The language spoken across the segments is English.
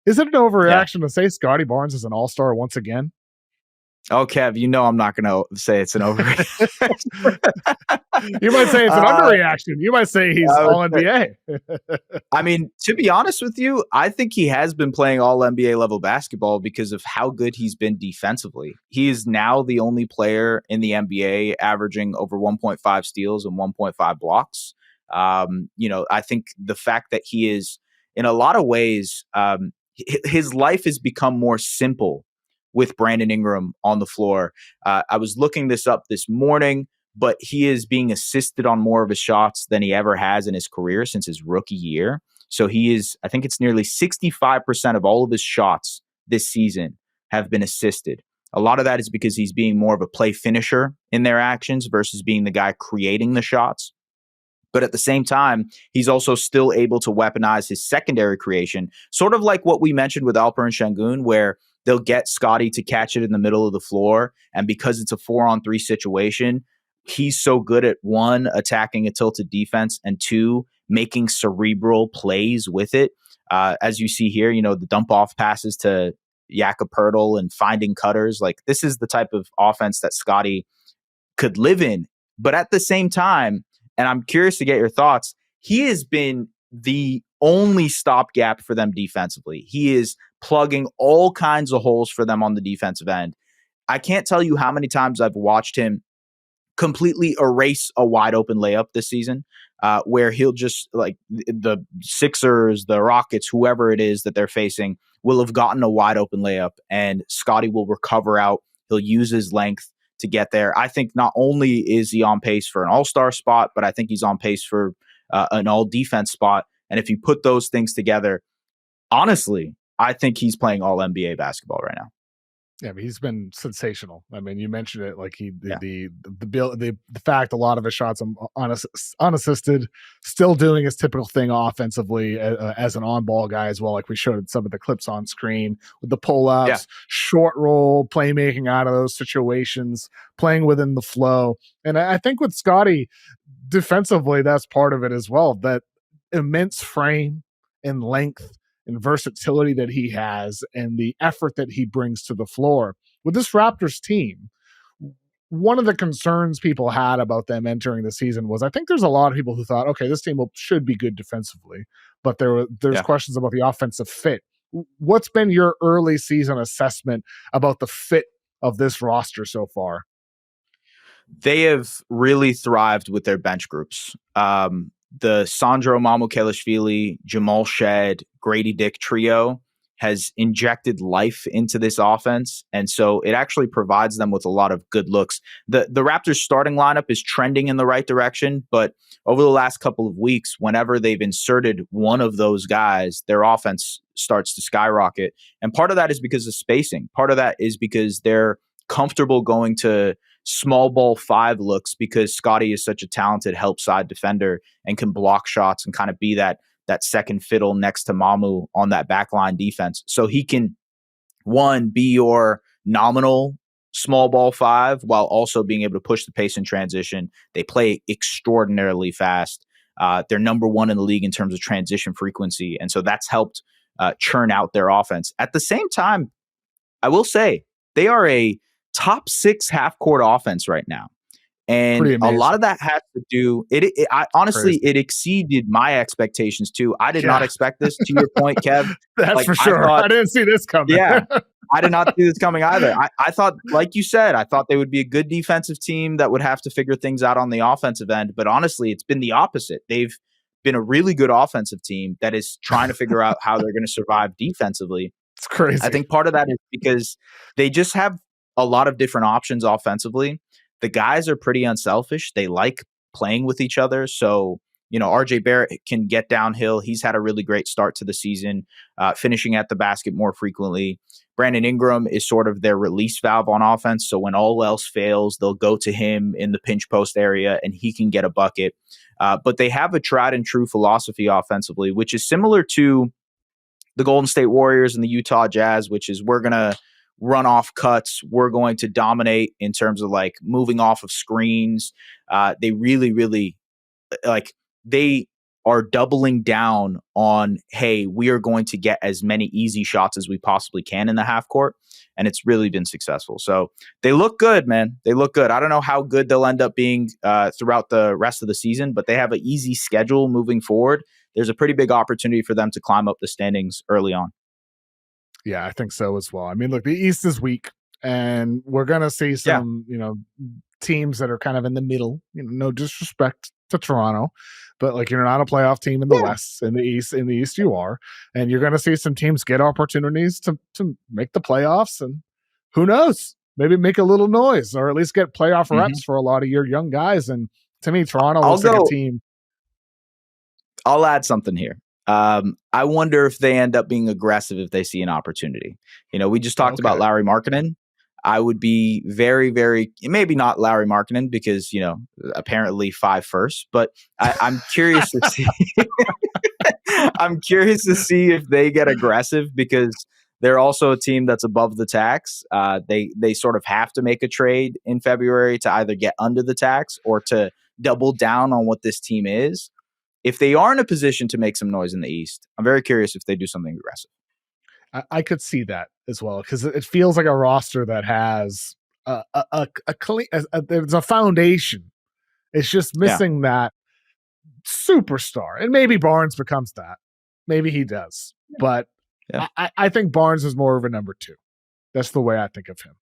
Is it an Yeah. overreaction to say Scottie Barnes is an all-star once again? Oh, Kev, you know I'm not going to say it's an overreaction. You might say it's an underreaction. You might say he's I would all say, NBA. I mean, to be honest with you, I think he has been playing all NBA level basketball because of how good he's been defensively. He is now the only player in the NBA averaging over 1.5 steals and 1.5 blocks. I think the fact that he is, in a lot of ways, his life has become more simple with Brandon Ingram on the floor. I was looking this up this morning, but he is being assisted on more of his shots than he ever has in his career since his rookie year. So he is, I think it's nearly 65% of all of his shots this season have been assisted. A lot of that is because he's being more of a play finisher in their actions versus being the guy creating the shots. But at the same time, he's also still able to weaponize his secondary creation, sort of like what we mentioned with Alperen Şengün, where they'll get Scottie to catch it in the middle of the floor. And because it's a 4-on-3 situation, he's so good at, one, attacking a tilted defense, and two, making cerebral plays with it. As you see here, the dump off passes to Jakob Poeltl and finding cutters. Like, this is the type of offense that Scottie could live in. But at the same time, and I'm curious to get your thoughts, he has been the only stopgap for them defensively. He is plugging all kinds of holes for them on the defensive end. I can't tell you how many times I've watched him completely erase a wide open layup this season, where he'll just, like, the Sixers, the Rockets, whoever it is that they're facing will have gotten a wide open layup and Scottie will recover out. He'll use his length to get there. I think not only is he on pace for an all-star spot, but I think he's on pace for an all-defense spot. And if you put those things together, honestly, I think he's playing all NBA basketball right now. Yeah, but he's been sensational. I mean, you mentioned it, like Yeah. the fact a lot of his shots unassisted, still doing his typical thing offensively as an on-ball guy as well. Like we showed some of the clips on screen with the pull-ups, short roll, playmaking out of those situations, playing within the flow. And I think with Scottie defensively, that's part of it as well. That immense frame and length and versatility that he has and the effort that he brings to the floor. With this Raptors team, one of the concerns people had about them entering the season was, I think there's a lot of people who thought, okay, this team should be good defensively, but there's questions about the offensive fit. What's been your early season assessment about the fit of this roster so far? They have really thrived with their bench groups. The Sandro Mamukelashvili, Jamal Shed, Grady Dick trio has injected life into this offense. And so it actually provides them with a lot of good looks. The Raptors starting lineup is trending in the right direction, but over the last couple of weeks, whenever they've inserted one of those guys, their offense starts to skyrocket. And part of that is because of spacing. Part of that is because they're comfortable going to small ball 5 looks because Scottie is such a talented help side defender and can block shots and kind of be that second fiddle next to Mamu on that backline defense. So he can, one, be your nominal small ball 5 while also being able to push the pace in transition. They play extraordinarily fast. They're number 1 in the league in terms of transition frequency. And so that's helped churn out their offense. At the same time, I will say they are a top 6 half-court offense right now. And a lot of that has to do honestly, it exceeded my expectations too. I did not expect this, to your point, Kev. That's for sure. I didn't see this coming. Yeah, I did not see this coming either. I thought, like you said, I thought they would be a good defensive team that would have to figure things out on the offensive end. But honestly, it's been the opposite. They've been a really good offensive team that is trying to figure out how they're going to survive defensively. It's crazy. I think part of that is because they just have a lot of different options offensively. The guys are pretty unselfish. They like playing with each other. So, RJ Barrett can get downhill. He's had a really great start to the season, finishing at the basket more frequently. Brandon Ingram is sort of their release valve on offense. So when all else fails, they'll go to him in the pinch post area and he can get a bucket. But they have a tried and true philosophy offensively, which is similar to the Golden State Warriors and the Utah Jazz, which is we're going to run off cuts. We're going to dominate in terms of like moving off of screens. They really, really they are doubling down on, hey, we are going to get as many easy shots as we possibly can in the half court. And it's really been successful. So they look good, man. They look good. I don't know how good they'll end up being throughout the rest of the season, but they have an easy schedule moving forward. There's a pretty big opportunity for them to climb up the standings early on. Yeah, I think so as well. I mean, look, the East is weak, and we're going to see some, teams that are kind of in the middle. No disrespect to Toronto, but like you're not a playoff team in the West. In the East you are, and you're going to see some teams get opportunities to make the playoffs, and who knows, maybe make a little noise or at least get playoff reps for a lot of your young guys. And to me, Toronto looks like a team. I'll add something here. I wonder if they end up being aggressive if they see an opportunity. We just talked about Lauri Markkanen. I would be very, very, maybe not Lauri Markkanen because, apparently 5 first, but I'm curious to see. I'm curious to see if they get aggressive because they're also a team that's above the tax. They sort of have to make a trade in February to either get under the tax or to double down on what this team is. If they are in a position to make some noise in the East, I'm very curious if they do something aggressive. I could see that as well because it feels like a roster that has there's a foundation. It's just missing that superstar, and maybe Barnes becomes that. Maybe he does, but I think Barnes is more of a number 2. That's the way I think of him.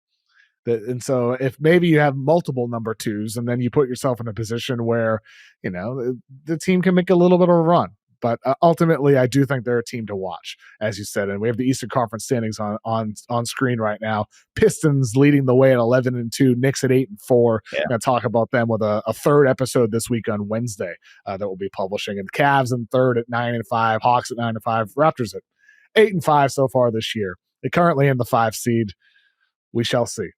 And so if maybe you have multiple number 2s, and then you put yourself in a position where the team can make a little bit of a run. But ultimately, I do think they're a team to watch, as you said. And we have the Eastern Conference standings on screen right now. Pistons leading the way at 11-2. Knicks at 8-4. We're going to talk about them with a third episode this week on Wednesday that we'll be publishing. And the Cavs in third at 9-5. Hawks at 9-5. Raptors at 8-5 so far this year. They're currently in the 5 seed. We shall see.